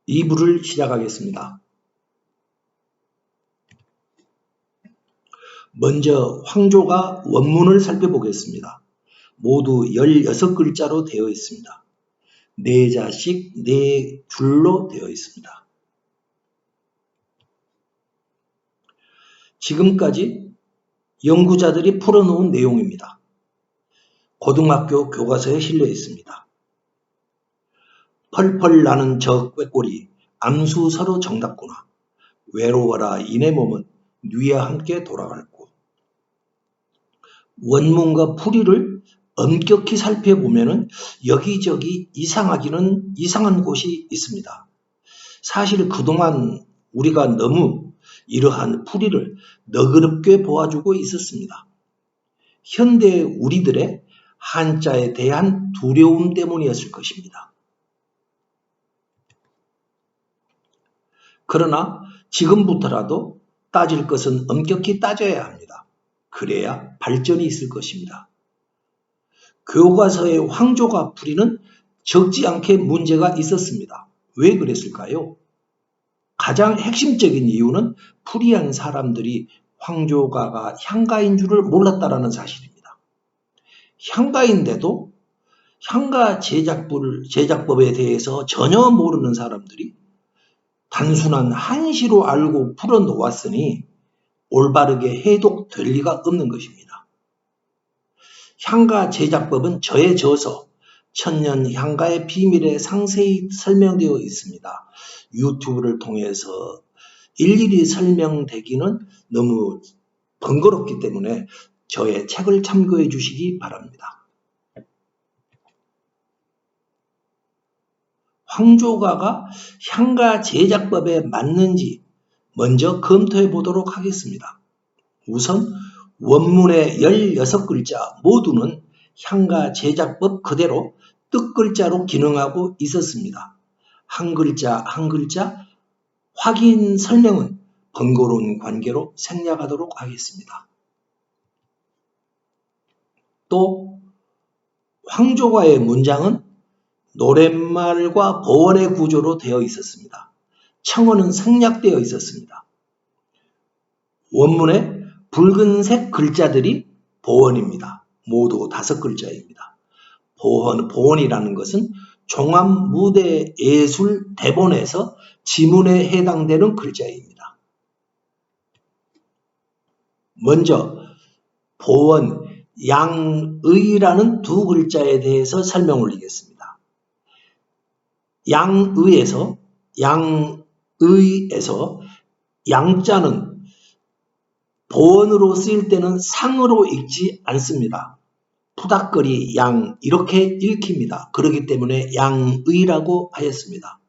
2부를 시작하겠습니다. 먼저 황조가 원문을 살펴보겠습니다. 모두 16글자로 되어 있습니다. 4자씩 4줄로 되어 있습니다. 지금까지 연구자들이 풀어놓은 내용입니다. 고등학교 교과서에 실려 있습니다. 펄펄 나는 저 꾀꼬리 암수 서로 정답구나. 외로워라 이내 몸은 뉘와 함께 돌아갈 곳. 원문과 풀이를 엄격히 살펴보면 여기저기 이상한 곳이 있습니다. 사실 그동안 우리가 너무 이러한 풀이를 너그럽게 보아주고 있었습니다. 현대 우리들의 한자에 대한 두려움 때문이었을 것입니다. 그러나 지금부터라도 따질 것은 엄격히 따져야 합니다. 그래야 발전이 있을 것입니다. 교과서의 황조가 풀이는 적지 않게 문제가 있었습니다. 왜 그랬을까요? 가장 핵심적인 이유는 풀이한 사람들이 황조가가 향가인 줄을 몰랐다라는 사실입니다. 향가인데도 향가 제작법에 대해서 전혀 모르는 사람들이 단순한 한시로 알고 풀어놓았으니 올바르게 해독될 리가 없는 것입니다. 향가 제작법은 저에 져서 천년 향가의 비밀에 상세히 설명되어 있습니다. 유튜브를 통해서 일일이 설명되기는 너무 번거롭기 때문에 저의 책을 참고해 주시기 바랍니다. 황조가가 향가 제작법에 맞는지 먼저 검토해 보도록 하겠습니다. 우선 원문의 16글자 모두는 향가 제작법 그대로 뜻글자로 기능하고 있었습니다. 한 글자 한 글자 확인 설명은 번거로운 관계로 생략하도록 하겠습니다. 또 황조가의 문장은 노랫말과 보원의 구조로 되어 있었습니다. 청어는 생략되어 있었습니다. 원문의 붉은색 글자들이 보원입니다. 모두 5글자입니다. 보원이라는 것은 종합무대예술 대본에서 지문에 해당되는 글자입니다. 먼저 보원, 양의라는 2글자에 대해서 설명 올리겠습니다. 양의에서 양자는 보원으로 쓰일 때는 상으로 읽지 않습니다. 푸닥거리 양 이렇게 읽힙니다. 그렇기 때문에 양의라고 하였습니다.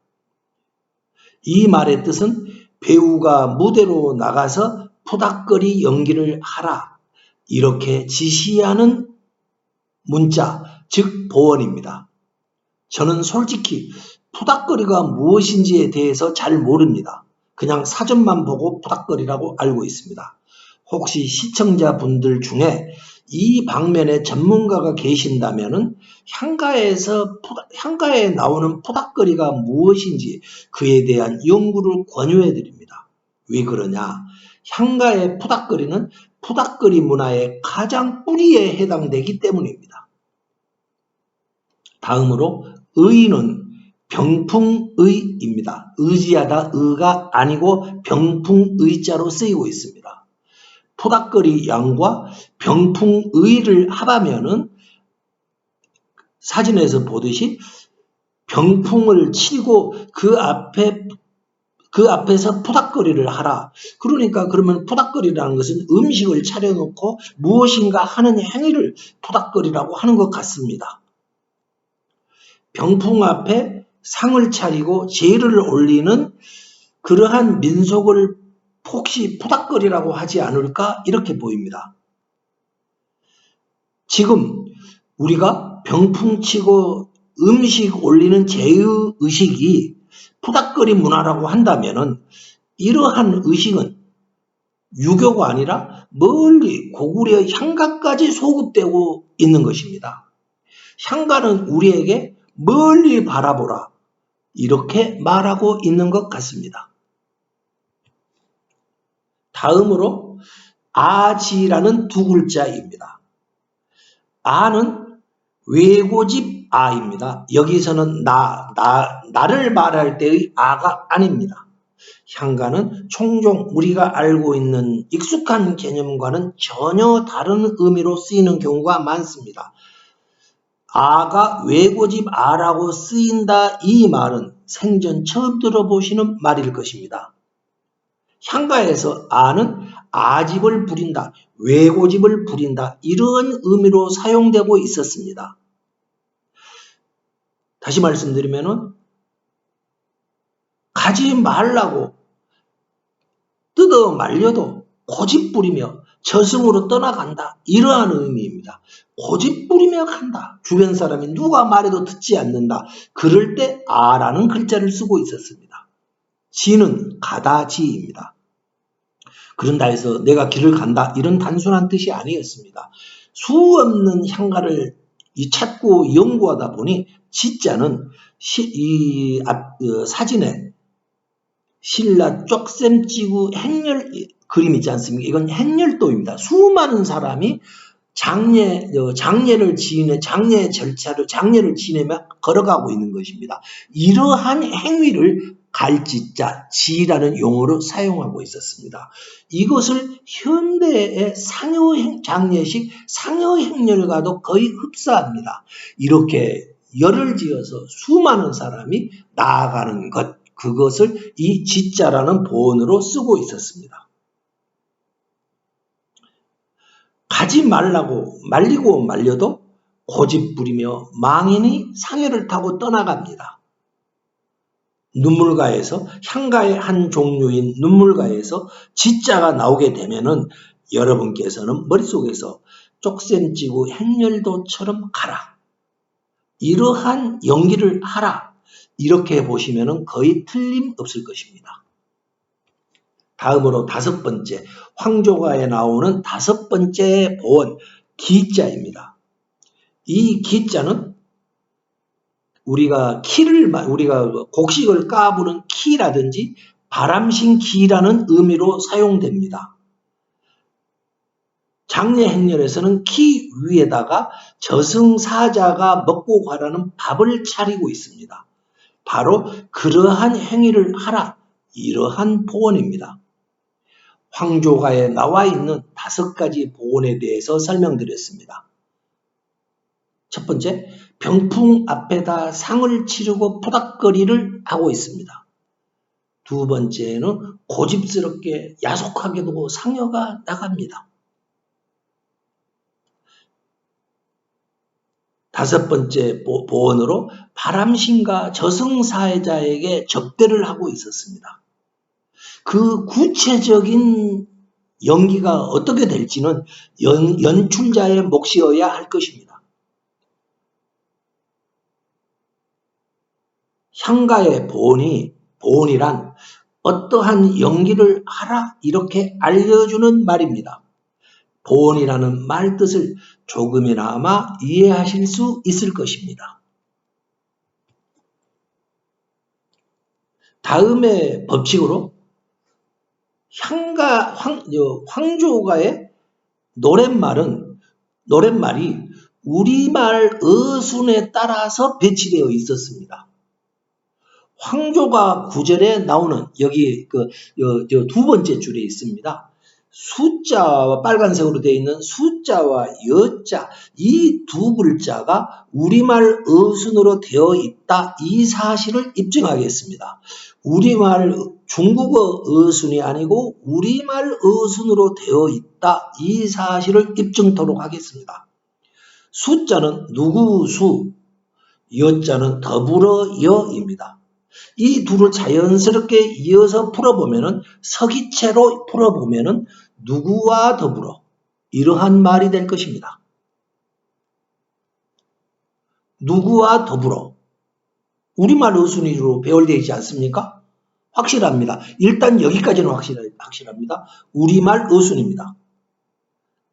이 말의 뜻은 배우가 무대로 나가서 푸닥거리 연기를 하라 이렇게 지시하는 문자 즉 보원입니다. 저는 솔직히 푸닥거리가 무엇인지에 대해서 잘 모릅니다. 그냥 사전만 보고 푸닥거리라고 알고 있습니다. 혹시 시청자분들 중에 이 방면에 전문가가 계신다면 향가에 나오는 푸닥거리가 무엇인지 그에 대한 연구를 권유해 드립니다. 왜 그러냐? 향가의 푸닥거리는 푸닥거리 문화의 가장 뿌리에 해당되기 때문입니다. 다음으로 의는 병풍의입니다. 의지하다 의가 아니고 병풍의자로 쓰이고 있습니다. 푸닥거리 양과 병풍의를 합하면은 사진에서 보듯이 병풍을 치고 그 앞에서 푸닥거리를 하라. 그러니까 그러면 푸닥거리라는 것은 음식을 차려놓고 무엇인가 하는 행위를 푸닥거리라고 하는 것 같습니다. 병풍 앞에 상을 차리고 제를 올리는 그러한 민속을 혹시 푸닥거리라고 하지 않을까 이렇게 보입니다. 지금 우리가 병풍치고 음식 올리는 제의식이 푸닥거리 문화라고 한다면 이러한 의식은 유교가 아니라 멀리 고구려의 향가까지 소급되고 있는 것입니다. 향가는 우리에게 멀리 바라보라. 이렇게 말하고 있는 것 같습니다. 다음으로 아지라는 두 글자입니다. 아는 외고집 아입니다. 여기서는 나를 말할 때의 아가 아닙니다. 향가는 종종 우리가 알고 있는 익숙한 개념과는 전혀 다른 의미로 쓰이는 경우가 많습니다. 아가 외고집 아라고 쓰인다, 이 말은 생전 처음 들어보시는 말일 것입니다. 향가에서 아는 아집을 부린다, 외고집을 부린다, 이런 의미로 사용되고 있었습니다. 다시 말씀드리면은 가지 말라고 뜯어 말려도 고집 부리며 저승으로 떠나간다, 이러한 의미입니다. 고집 부리며 간다. 주변 사람이 누가 말해도 듣지 않는다. 그럴 때 아라는 글자를 쓰고 있었습니다. 지는 가다지입니다. 그런다 해서 내가 길을 간다, 이런 단순한 뜻이 아니었습니다. 수 없는 향가를 찾고 연구하다 보니 지자는 이 사진에 신라 쪽샘지구 행렬 그림 있지 않습니까? 이건 행렬도입니다. 수많은 사람이 장례를 장례를 지내며 걸어가고 있는 것입니다. 이러한 행위를 갈지자, 지라는 용어로 사용하고 있었습니다. 이것을 현대의 장례식 상여행렬과도 거의 흡사합니다. 이렇게 열을 지어서 수많은 사람이 나아가는 것, 그것을 이 지자라는 보언으로 쓰고 있었습니다. 가지 말라고 말리고 말려도 고집 부리며 망인이 상해를 타고 떠나갑니다. 눈물가에서, 향가의 한 종류인 눈물가에서 지자가 나오게 되면은 여러분께서는 머릿속에서 쪽샘지구 행렬도처럼 가라, 이러한 연기를 하라, 이렇게 보시면은 거의 틀림없을 것입니다. 다음으로 다섯 번째, 황조가에 나오는 다섯 번째 보언, 기자입니다. 이 기자는 우리가 곡식을 까부는 키라든지 바람신 기라는 의미로 사용됩니다. 장례 행렬에서는 키 위에다가 저승사자가 먹고 가라는 밥을 차리고 있습니다. 바로 그러한 행위를 하라, 이러한 보언입니다. 황조가에 나와 있는 다섯 가지 보언에 대해서 설명드렸습니다. 첫 번째, 병풍 앞에다 상을 치르고 푸닥거리를 하고 있습니다. 두 번째는 고집스럽게 야속하게도 상여가 나갑니다. 다섯 번째 보언으로 바람신과 저승사자에게 접대를 하고 있었습니다. 그 구체적인 연기가 어떻게 될지는 연출자의 몫이어야 할 것입니다. 향가의 보언이란 어떠한 연기를 하라, 이렇게 알려주는 말입니다. 보언이라는 말 뜻을 조금이나마 이해하실 수 있을 것입니다. 다음의 법칙으로 황조가의 노랫말이 우리말 어순에 따라서 배치되어 있었습니다. 황조가 구절에 나오는 여기 두 번째 줄에 있습니다. 숫자와 빨간색으로 되어 있는 숫자와 여자, 이 두 글자가 우리말 어순으로 되어 있다, 이 사실을 입증하겠습니다. 우리말 중국어 어순이 아니고 우리말 어순으로 되어 있다, 이 사실을 입증토록 하겠습니다. 숫자는 누구수, 여자는 더불어 여입니다. 이 둘을 자연스럽게 이어서 풀어보면은, 서기체로 풀어보면은 누구와 더불어, 이러한 말이 될 것입니다. 누구와 더불어. 우리말 어순위로 배열되어 있지 않습니까? 확실합니다. 일단 여기까지는 확실합니다. 우리말 어순입니다.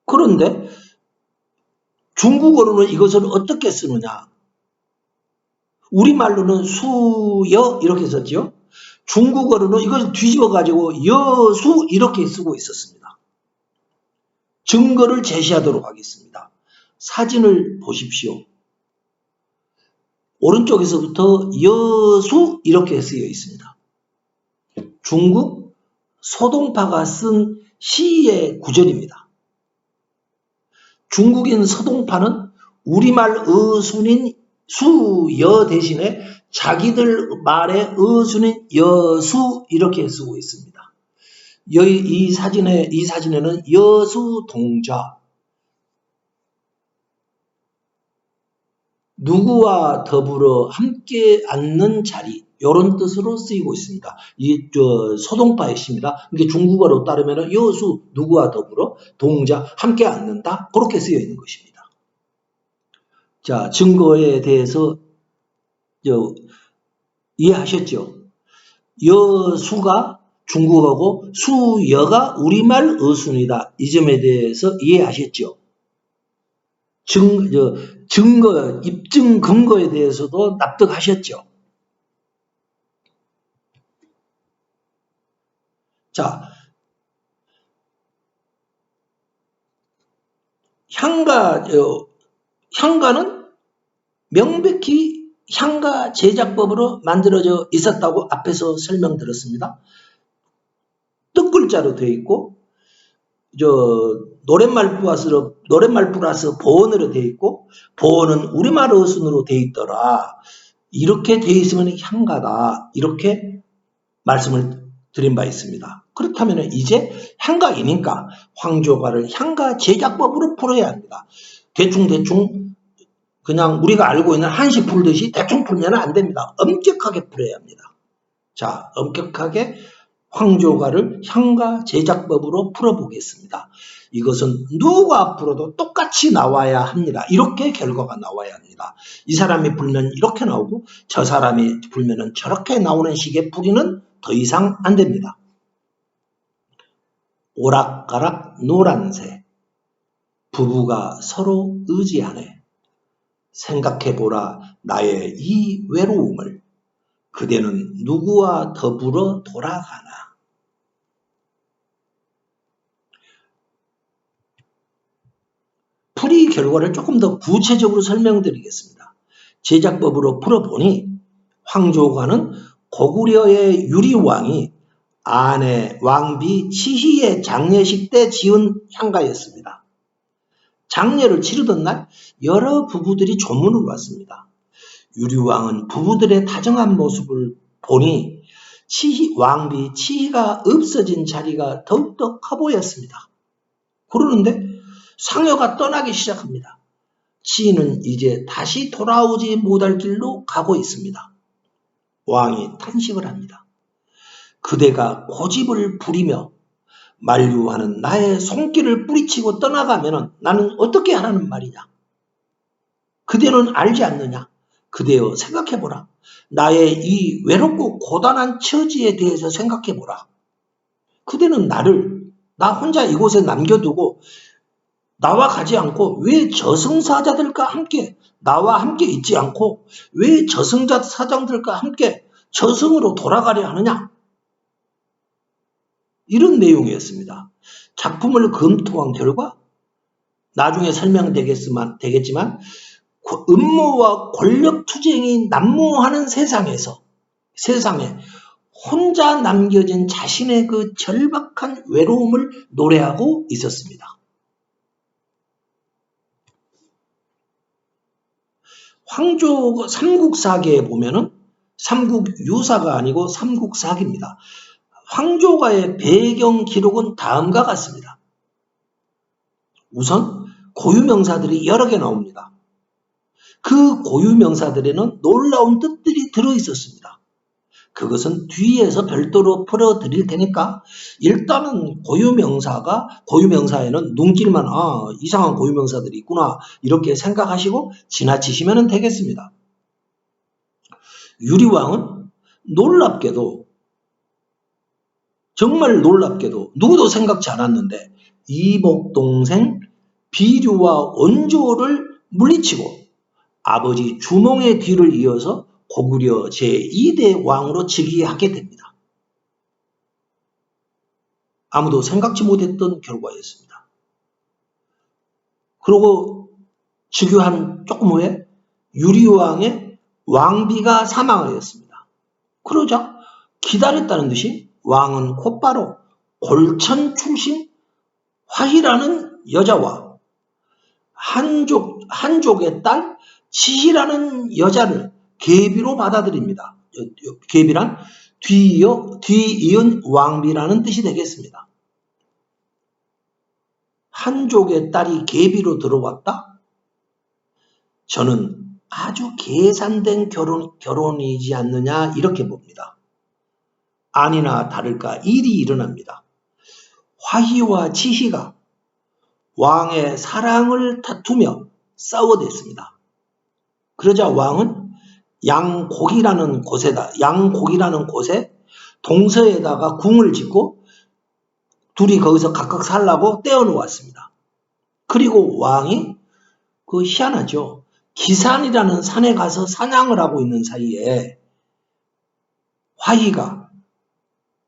그런데 중국어로는 이것을 어떻게 쓰느냐? 우리말로는 수여 이렇게 썼죠. 중국어로는 이걸 뒤집어 가지고 여수 이렇게 쓰고 있었습니다. 증거를 제시하도록 하겠습니다. 사진을 보십시오. 오른쪽에서부터 여수 이렇게 쓰여 있습니다. 중국 서동파가 쓴 시의 구절입니다. 중국인 서동파는 우리말 어순인 수여 대신에 자기들 말의 어순인 여수 이렇게 쓰고 있습니다. 여기 이 사진에는 여수 동자, 누구와 더불어 함께 앉는 자리, 이런 뜻으로 쓰이고 있습니다. 이 서동파의 시입니다. 이게 중국어로 따르면 여수, 누구와 더불어, 동자, 함께 앉는다, 그렇게 쓰여 있는 것입니다. 자, 증거에 대해서 이해하셨죠? 여수가 중국어고 수여가 우리말 어순이다. 이 점에 대해서 이해하셨죠? 증거, 입증 근거에 대해서도 납득하셨죠? 자, 향가는 명백히 향가 제작법으로 만들어져 있었다고 앞에서 설명드렸습니다. 뜻글자로 되어 있고, 노랫말 플러스 보언으로 되어 있고, 보언은 우리말 어순으로 되어 있더라. 이렇게 되어 있으면 향가다. 이렇게 말씀을 드린 바 있습니다. 그렇다면 이제 향가이니까 황조가를 향가 제작법으로 풀어야 합니다. 대충 그냥 우리가 알고 있는 한식 풀듯이 대충 풀면 안 됩니다. 엄격하게 풀어야 합니다. 자, 엄격하게 황조가를 향가 제작법으로 풀어보겠습니다. 이것은 누가 풀어도 똑같이 나와야 합니다. 이렇게 결과가 나와야 합니다. 이 사람이 풀면 이렇게 나오고 저 사람이 풀면 저렇게 나오는 식의 풀이는 더 이상 안 됩니다. 오락가락 노란새, 부부가 서로 의지하네. 생각해보라 나의 이 외로움을. 그대는 누구와 더불어 돌아가나. 풀이 결과를 조금 더 구체적으로 설명드리겠습니다. 제작법으로 풀어보니 황조가는 고구려의 유리왕이 아내 왕비 치희의 장례식 때 지은 향가였습니다. 장례를 치르던 날 여러 부부들이 조문을 왔습니다. 유리왕은 부부들의 다정한 모습을 보니 왕비 치희가 없어진 자리가 더욱더 커 보였습니다. 그러는데 상여가 떠나기 시작합니다. 치희는 이제 다시 돌아오지 못할 길로 가고 있습니다. 왕이 탄식을 합니다. 그대가 고집을 부리며 만류하는 나의 손길을 뿌리치고 떠나가면 나는 어떻게 하라는 말이냐? 그대는 알지 않느냐? 그대여 생각해보라. 나의 이 외롭고 고단한 처지에 대해서 생각해보라. 그대는 나 혼자 이곳에 남겨두고 나와 가지 않고 왜 저승사자들과 함께 나와 함께 있지 않고 왜 저승자 사장들과 함께 저승으로 돌아가려 하느냐? 이런 내용이었습니다. 작품을 검토한 결과 나중에 설명되겠지만 음모와 권력투쟁이 난무하는 세상에 혼자 남겨진 자신의 그 절박한 외로움을 노래하고 있었습니다. 황조 삼국사기에 보면은 삼국유사가 아니고 삼국사기입니다. 황조가의 배경 기록은 다음과 같습니다. 우선 고유명사들이 여러 개 나옵니다. 그 고유명사들에는 놀라운 뜻들이 들어있었습니다. 그것은 뒤에서 별도로 풀어드릴 테니까 일단은 고유명사에는 눈길만 이상한 고유명사들이 있구나 이렇게 생각하시고 지나치시면 되겠습니다. 유리왕은 정말 놀랍게도 누구도 생각지 않았는데 이복동생 비류와 원조를 물리치고 아버지 주몽의 뒤를 이어서 고구려 제2대 왕으로 즉위하게 됩니다. 아무도 생각지 못했던 결과였습니다. 그리고 즉위한 조금 후에 유리왕의 왕비가 사망하였습니다. 그러자 기다렸다는 듯이 왕은 곧바로 골천 출신 화희라는 여자와 한족의 딸 치희라는 여자를 계비로 받아들입니다. 계비란 뒤이은 왕비라는 뜻이 되겠습니다. 한족의 딸이 계비로 들어왔다? 저는 아주 계산된 결혼이지 않느냐 이렇게 봅니다. 아니나 다를까 일이 일어납니다. 화희와 치희가 왕의 사랑을 다투며 싸워댔습니다. 그러자 왕은 양곡이라는 곳에 동서에다가 궁을 짓고 둘이 거기서 각각 살라고 떼어놓았습니다. 그리고 왕이 희한하죠. 기산이라는 산에 가서 사냥을 하고 있는 사이에 화희가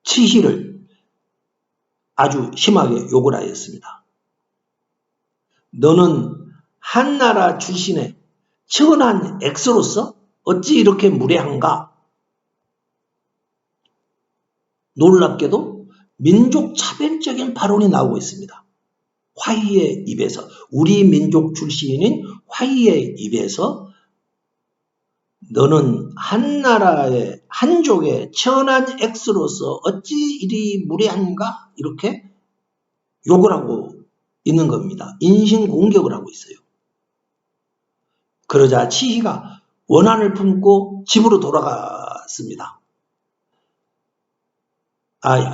치희를 아주 심하게 욕을 하였습니다. 너는 한나라 출신의 천한 엑스로서 어찌 이렇게 무례한가? 놀랍게도 민족 차별적인 발언이 나오고 있습니다. 화희의 입에서, 우리 민족 출신인 화희의 입에서 너는 한나라의 한족의 천한 엑스로서 어찌 이리 무례한가? 이렇게 욕을 하고 있는 겁니다. 인신공격을 하고 있어요. 그러자 치희가 원한을 품고 집으로 돌아갔습니다.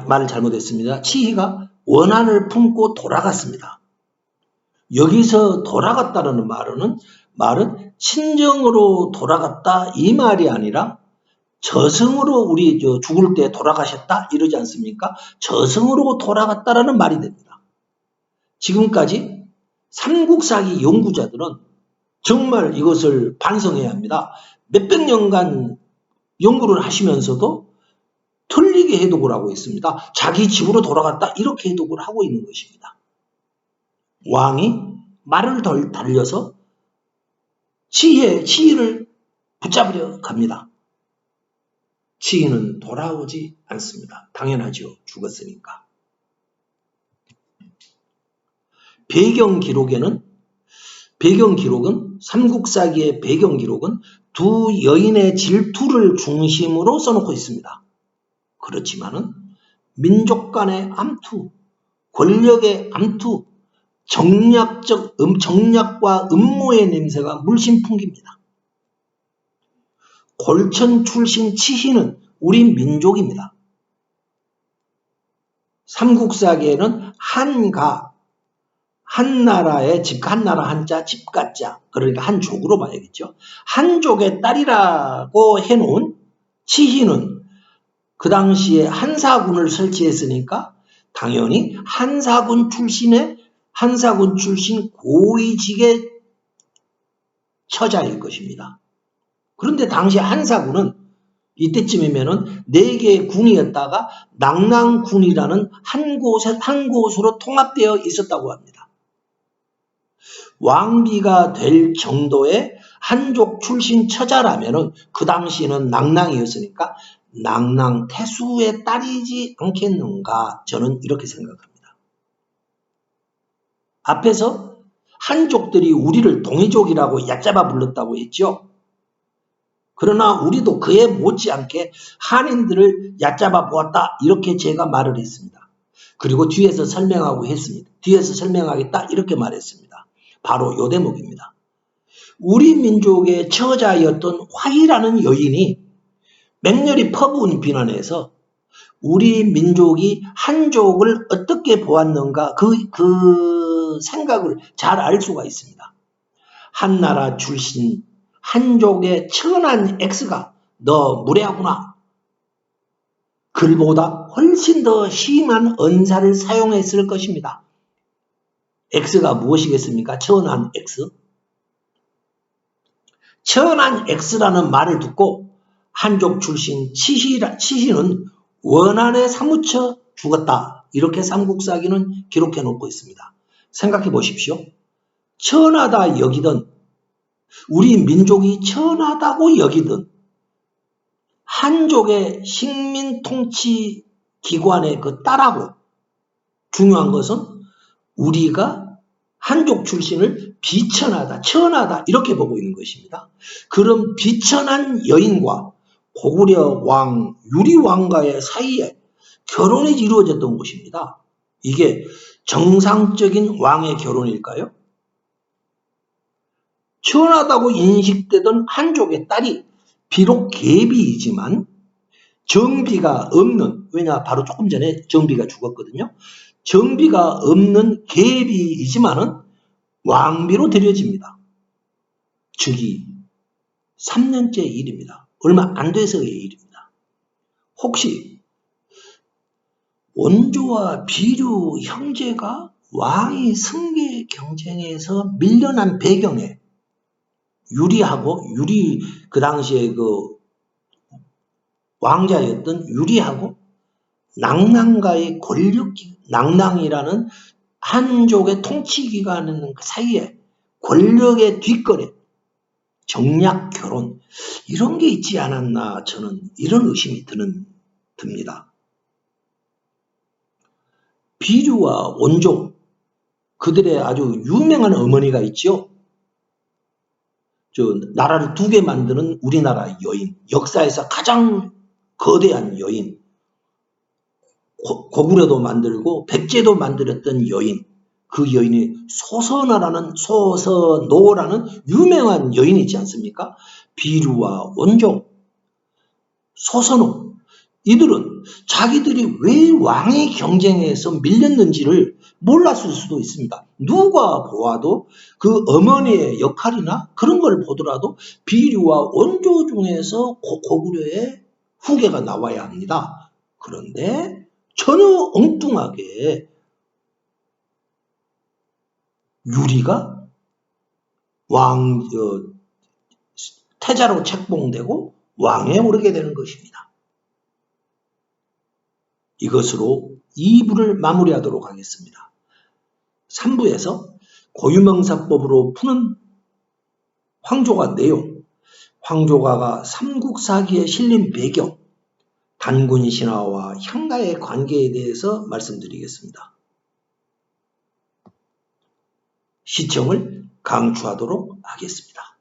말을 잘못했습니다. 치희가 원한을 품고 돌아갔습니다. 여기서 돌아갔다는 말은 친정으로 돌아갔다 이 말이 아니라 저승으로 우리 죽을 때 돌아가셨다 이러지 않습니까? 저승으로 돌아갔다라는 말이 됩니다. 지금까지 삼국사기 연구자들은 정말 이것을 반성해야 합니다. 몇백 년간 연구를 하시면서도 틀리게 해독을 하고 있습니다. 자기 집으로 돌아갔다 이렇게 해독을 하고 있는 것입니다. 왕이 말을 달려서 치희를 붙잡으려 갑니다. 치희는 돌아오지 않습니다. 당연하죠. 죽었으니까. 삼국사기의 배경기록은 두 여인의 질투를 중심으로 써놓고 있습니다. 그렇지만은 민족 간의 암투, 권력의 암투, 정략과 음모의 냄새가 물씬 풍깁니다. 골천 출신 치희는 우리 민족입니다. 삼국사기에는 한나라의 한나라 한자, 집가자, 그러니까 한족으로 봐야겠죠. 한족의 딸이라고 해놓은 치희는 그 당시에 한사군을 설치했으니까 당연히 한사군 출신 고위직의 처자일 것입니다. 그런데 당시 한사군은 이때쯤이면은 4개의 군이었다가 낙랑군이라는 한 곳으로 통합되어 있었다고 합니다. 왕비가 될 정도의 한족 출신 처자라면은 그 당시에는 낙랑이었으니까 낙랑 태수의 딸이지 않겠는가 저는 이렇게 생각합니다. 앞에서 한족들이 우리를 동이족이라고 얕잡아 불렀다고 했죠. 그러나 우리도 그에 못지않게 한인들을 얕잡아 보았다 이렇게 제가 말을 했습니다. 그리고 뒤에서 설명하겠다 이렇게 말했습니다. 바로 요 대목입니다. 우리 민족의 처자였던 화희라는 여인이 맹렬히 퍼부은 비난에서 우리 민족이 한족을 어떻게 보았는가 그 생각을 잘 알 수가 있습니다. 한나라 출신 한족의 천한 X가 너 무례하구나. 글보다 훨씬 더 심한 언사를 사용했을 것입니다. X가 무엇이겠습니까? 천한 X. 천한 X라는 말을 듣고 한족 출신 치시는 원한에 사무쳐 죽었다. 이렇게 삼국사기는 기록해 놓고 있습니다. 생각해 보십시오. 천하다 여기던, 우리 민족이 천하다고 여기던 한족의 식민 통치 기관의 그 딸하고, 중요한 것은 우리가 한족 출신을 비천하다, 천하다 이렇게 보고 있는 것입니다. 그런 비천한 여인과 고구려 왕 유리왕과의 사이에 결혼이 이루어졌던 것입니다. 이게 정상적인 왕의 결혼일까요? 천하다고 인식되던 한족의 딸이 비록 계비이지만 정비가 없는, 왜냐 바로 조금 전에 정비가 죽었거든요. 정비가 없는 계비이지만은 왕비로 들여집니다. 즉위 3년째 일입니다. 얼마 안 돼서의 일입니다. 혹시 원조와 비류 형제가 왕위 승계 경쟁에서 밀려난 배경에 유리 그 당시에 그 왕자였던 유리하고 낭랑과의 낭랑이라는 한족의 통치기관의 그 사이에 권력의 뒷거래, 정략 결혼 이런 게 있지 않았나, 저는 이런 의심이 듭니다. 비류와 원조, 그들의 아주 유명한 어머니가 있죠. 나라를 2개 만드는 우리나라 여인, 역사에서 가장 거대한 여인, 고구려도 만들고 백제도 만들었던 여인, 그 여인이 소선호라는 유명한 여인이 있지 않습니까? 비류와 원조, 소선호, 이들은 자기들이 왜 왕의 경쟁에서 밀렸는지를 몰랐을 수도 있습니다. 누가 보아도 그 어머니의 역할이나 그런 걸 보더라도 비류와 원조 중에서 고구려의 후계가 나와야 합니다. 그런데 전혀 엉뚱하게 유리가 태자로 책봉되고 왕에 오르게 되는 것입니다. 이것으로 2부를 마무리하도록 하겠습니다. 3부에서 고유명사법으로 푸는 황조가 내용, 황조가가 삼국사기에 실린 배경, 단군 신화와 향가의 관계에 대해서 말씀드리겠습니다. 시청을 강추하도록 하겠습니다.